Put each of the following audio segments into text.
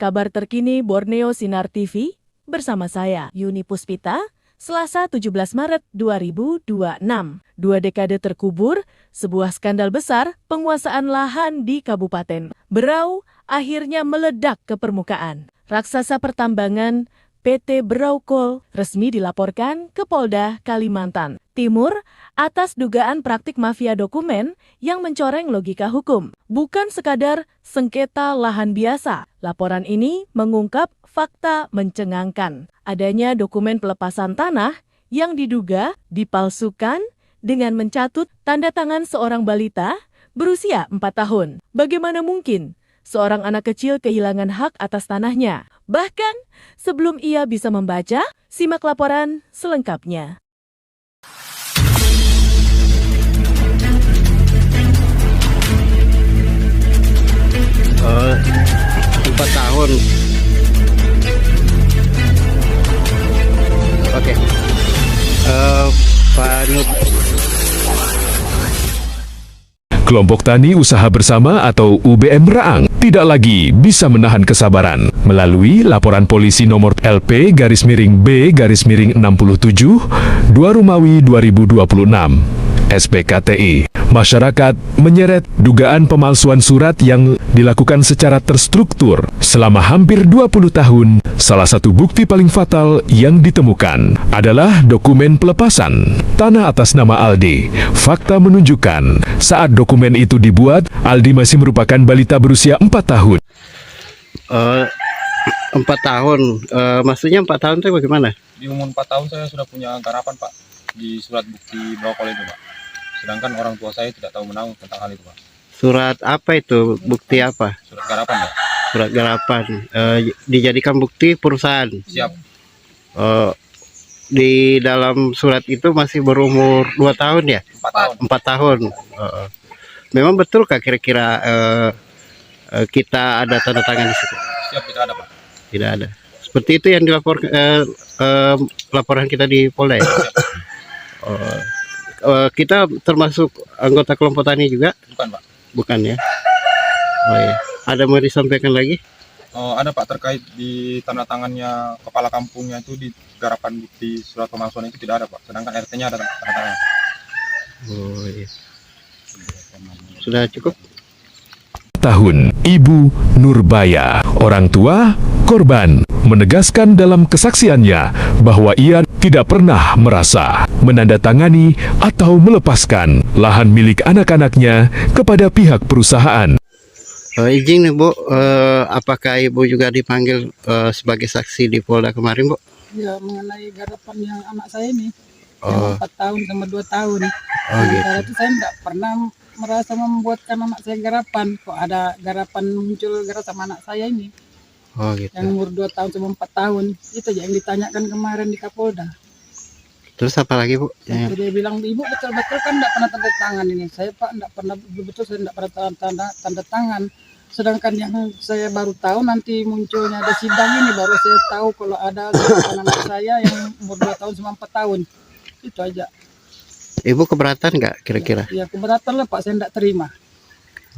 kabar terkini Borneo Sinar TV, bersama saya, Yuni Puspita, Selasa 17 Maret 2026. 2 dekade terkubur, sebuah skandal besar penguasaan lahan di Kabupaten Berau akhirnya meledak ke permukaan. Raksasa pertambangan PT Berau Coal resmi dilaporkan ke Polda Kalimantan Timur atas dugaan praktik mafia dokumen yang mencoreng logika hukum. Bukan sekadar sengketa lahan biasa, laporan ini mengungkap fakta mencengangkan. Adanya dokumen pelepasan tanah yang diduga dipalsukan dengan mencatut tanda tangan seorang balita berusia 4 tahun. Bagaimana mungkin seorang anak kecil kehilangan hak atas tanahnya? Bahkan sebelum ia bisa membaca, simak laporan selengkapnya. Empat tahun. Oke. Pak Nur. Kelompok Tani Usaha Bersama atau UBM Raang tidak lagi bisa menahan kesabaran. Melalui laporan polisi nomor LP-B-67 2 Romawi 2026 SPKTI, masyarakat menyeret dugaan pemalsuan surat yang dilakukan secara terstruktur selama hampir 20 tahun. Salah satu bukti paling fatal yang ditemukan adalah dokumen pelepasan tanah atas nama Aldi. Fakta menunjukkan saat dokumen itu dibuat, Aldi masih merupakan balita berusia 4 tahun. 4 tahun. Maksudnya 4 tahun itu bagaimana? Di umur 4 tahun saya sudah punya garapan, Pak, di surat bukti brokol itu, Pak. Sedangkan orang tua saya tidak tahu menahu tentang hal itu, Pak. Surat apa itu? Bukti apa? Surat garapan, Pak. Surat garapan. Dijadikan bukti perusahaan. Siap. Di dalam surat itu masih berumur 2 tahun ya? 4 tahun. 4 tahun. Memang betulkah kira-kira kita ada tanda tangan di situ? Siap, tidak ada, Pak. Tidak ada. Seperti itu yang dilaporkan laporan kita di Polda ya? Kita termasuk anggota kelompok tani juga? Bukan, Pak. Bukan ya? Oh ya. Ada mau disampaikan lagi? Ada, Pak, terkait di tanda tangannya kepala kampungnya itu di garapan bukti surat pemalsuan itu tidak ada, Pak. Sedangkan RT-nya ada tanda tangan. Oh iya. Sudah cukup? Tahun Ibu Nurbaya, orang tua korban, menegaskan dalam kesaksiannya bahwa ia tidak pernah merasa menandatangani atau melepaskan lahan milik anak-anaknya kepada pihak perusahaan. Izin nih Bu, apakah Ibu juga dipanggil sebagai saksi di Polda kemarin, Bu? Ya, mengenai garapan yang anak saya ini, Oh. yang 4 tahun sama 2 tahun. Gitu. Sementara itu saya tidak pernah merasa membuatkan anak saya garapan. Kok ada garapan muncul gara sama anak saya ini, Oh gitu. yang umur 2 tahun sama 4 tahun. Itu aja yang ditanyakan kemarin di Kapolda. Terus apa lagi, Bu? Ya. Dia bilang, Ibu betul-betul kan tidak pernah tanda tangan ini. Saya Pak tidak pernah, betul saya tidak pernah tanda tangan. Sedangkan yang saya baru tahu nanti munculnya ada sidang ini, baru saya tahu kalau ada garapan anak saya yang umur 2 tahun sama 4 tahun. Itu aja. Ibu keberatan nggak kira-kira? Ya keberatan lah Pak, saya tidak terima.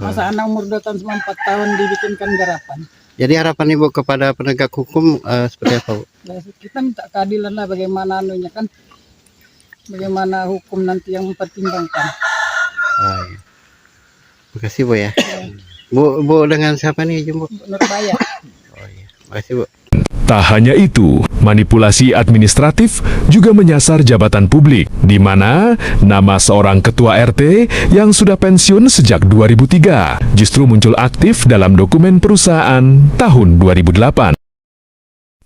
Masa anak umur 2 tahun sama 4 tahun dibikinkan garapan. Jadi harapan Ibu kepada penegak hukum seperti apa, Bu? Ya, kita minta keadilan lah, bagaimana anunya kan, bagaimana hukum nanti yang mempertimbangkan. Oh, iya. Makasih, Bu ya. Bu dengan siapa nih, Bu? Nurbaya. Oh iya. Makasih, Bu. Tak hanya itu, manipulasi administratif juga menyasar jabatan publik, di mana nama seorang ketua RT yang sudah pensiun sejak 2003 justru muncul aktif dalam dokumen perusahaan tahun 2008.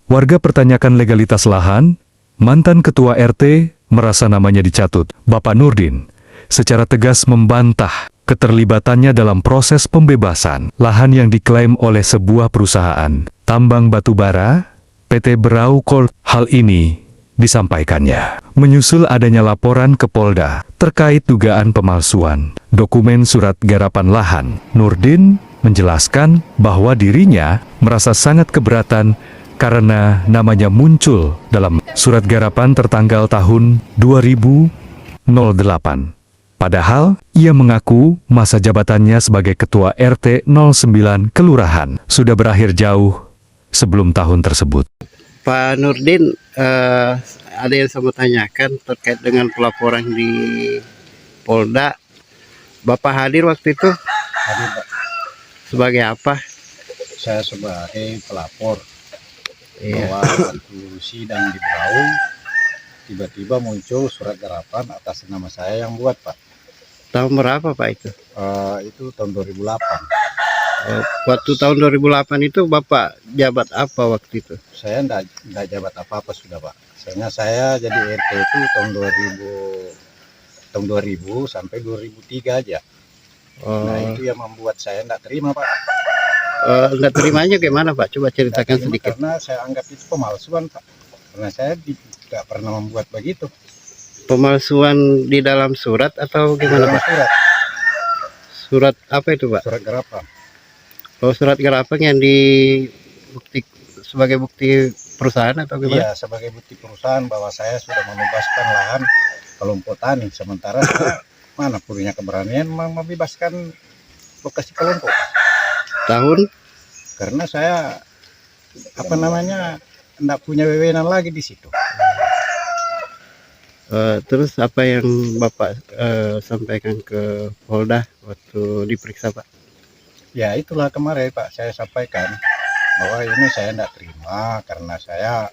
Warga pertanyakan legalitas lahan, mantan ketua RT merasa namanya dicatut. Bapak Nurdin secara tegas membantah keterlibatannya dalam proses pembebasan lahan yang diklaim oleh sebuah perusahaan tambang batubara, PT Berau Coal. Hal ini disampaikannya menyusul adanya laporan ke Polda terkait dugaan pemalsuan dokumen surat garapan lahan. Nurdin menjelaskan bahwa dirinya merasa sangat keberatan karena namanya muncul dalam surat garapan tertanggal tahun 2008. Padahal, ia mengaku masa jabatannya sebagai Ketua RT 09 Kelurahan sudah berakhir jauh sebelum tahun tersebut. Pak Nurdin, ada yang saya mau tanyakan terkait dengan pelaporan di Polda. Bapak hadir waktu itu Hadir, Pak. sebagai apa? Saya sebagai pelapor Iya. bahwa waktu sidang di Berau tiba-tiba muncul surat garapan atas nama saya yang buat, Pak. Tahun berapa Pak itu? Itu tahun 2008. Waktu tahun 2008 itu Bapak jabat apa waktu itu? Saya enggak jabat apa-apa sudah, Pak. Soalnya saya jadi RT itu tahun 2000 sampai 2003 aja. Nah, itu yang membuat saya enggak terima, Pak. Nggak terimanya gimana Pak? Coba ceritakan Nggak terima sedikit. karena saya anggap itu pemalsuan, Pak. Karena saya tidak pernah membuat begitu. Pemalsuan di dalam surat atau gimana Dalam Pak? surat, Surat apa itu Pak? surat garapan. Oh, surat garapan yang sebagai bukti perusahaan atau gimana? Iya, sebagai bukti perusahaan bahwa saya sudah membebaskan lahan kelompok tani. Sementara saya mana punya keberanian membebaskan lokasi kelompok. Tahun? Karena saya enggak punya wewenang lagi di situ. Terus apa yang Bapak sampaikan ke Polda waktu diperiksa Pak? Ya itulah kemarin Pak saya sampaikan bahwa ini saya enggak terima karena saya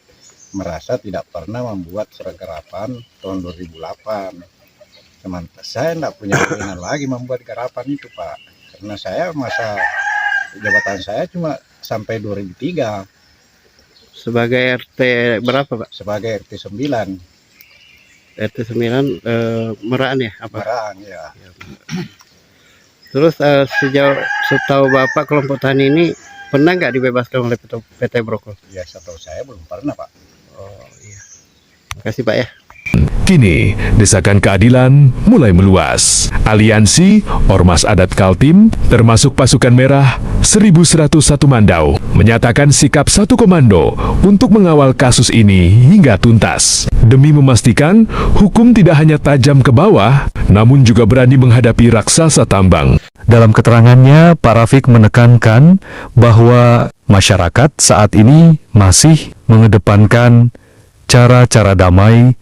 merasa tidak pernah membuat surat garapan tahun 2008. Sementara saya enggak punya wewenang lagi membuat garapan itu, Pak. Karena saya masa jabatan saya cuma sampai 2003 Sebagai RT berapa Pak? sebagai RT 9 RT 9 Meraan ya? Apa? Barang ya. Terus setahu Bapak kelompok tani ini pernah nggak dibebaskan oleh PT Brokol? Ya setahu saya belum pernah, Pak. Oh iya. Terima kasih Pak ya. Kini, desakan keadilan mulai meluas. Aliansi Ormas Adat Kaltim, termasuk Pasukan Merah 1101 Mandau, menyatakan sikap satu komando untuk mengawal kasus ini hingga tuntas. Demi memastikan hukum tidak hanya tajam ke bawah, namun juga berani menghadapi raksasa tambang. Dalam keterangannya, Pak Rafiq menekankan bahwa masyarakat saat ini masih mengedepankan cara-cara damai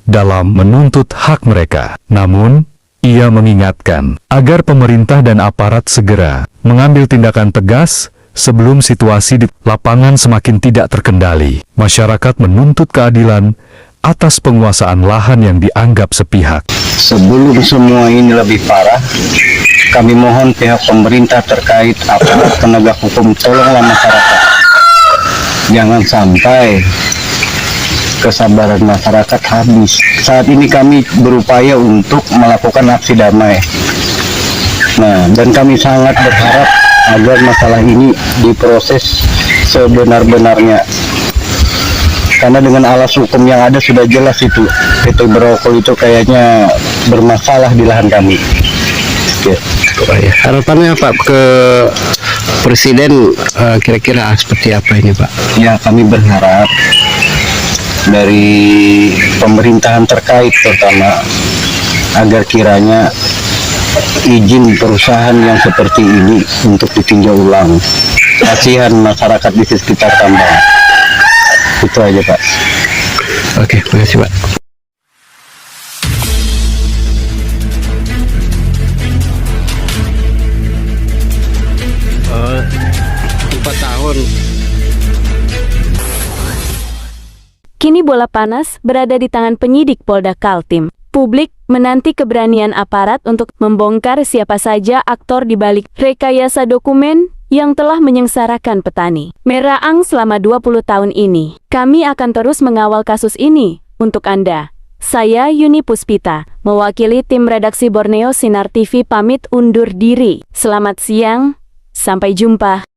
dalam menuntut hak mereka. Namun, ia mengingatkan agar pemerintah dan aparat segera mengambil tindakan tegas sebelum situasi di lapangan semakin tidak terkendali. Masyarakat menuntut keadilan atas penguasaan lahan yang dianggap sepihak. Sebelum semua ini lebih parah, kami mohon pihak pemerintah terkait aparat penegak hukum tolonglah masyarakat. Jangan sampai kesabaran masyarakat habis. Saat ini kami berupaya untuk melakukan aksi damai. Nah, dan kami sangat berharap agar masalah ini diproses sebenar-benarnya. Karena dengan alas hukum yang ada sudah jelas itu PT Brokol itu kayaknya bermasalah di lahan kami. Ya. Harapannya Pak ke Presiden kira-kira seperti apa ini Pak? Ya, kami berharap dari pemerintahan terkait terutama agar kiranya izin perusahaan yang seperti ini untuk ditinjau ulang. Kasihan masyarakat di sekitar tambang. Itu aja Pak. Oke, terima kasih Pak. Oh, 4 tahun. Kini bola panas berada di tangan penyidik Polda Kaltim. Publik menanti keberanian aparat untuk membongkar siapa saja aktor di balik rekayasa dokumen yang telah menyengsarakan petani Meraang selama 20 tahun ini. Kami akan terus mengawal kasus ini untuk Anda. Saya Yuni Puspita, mewakili tim redaksi Borneo Sinar TV pamit undur diri. Selamat siang, sampai jumpa.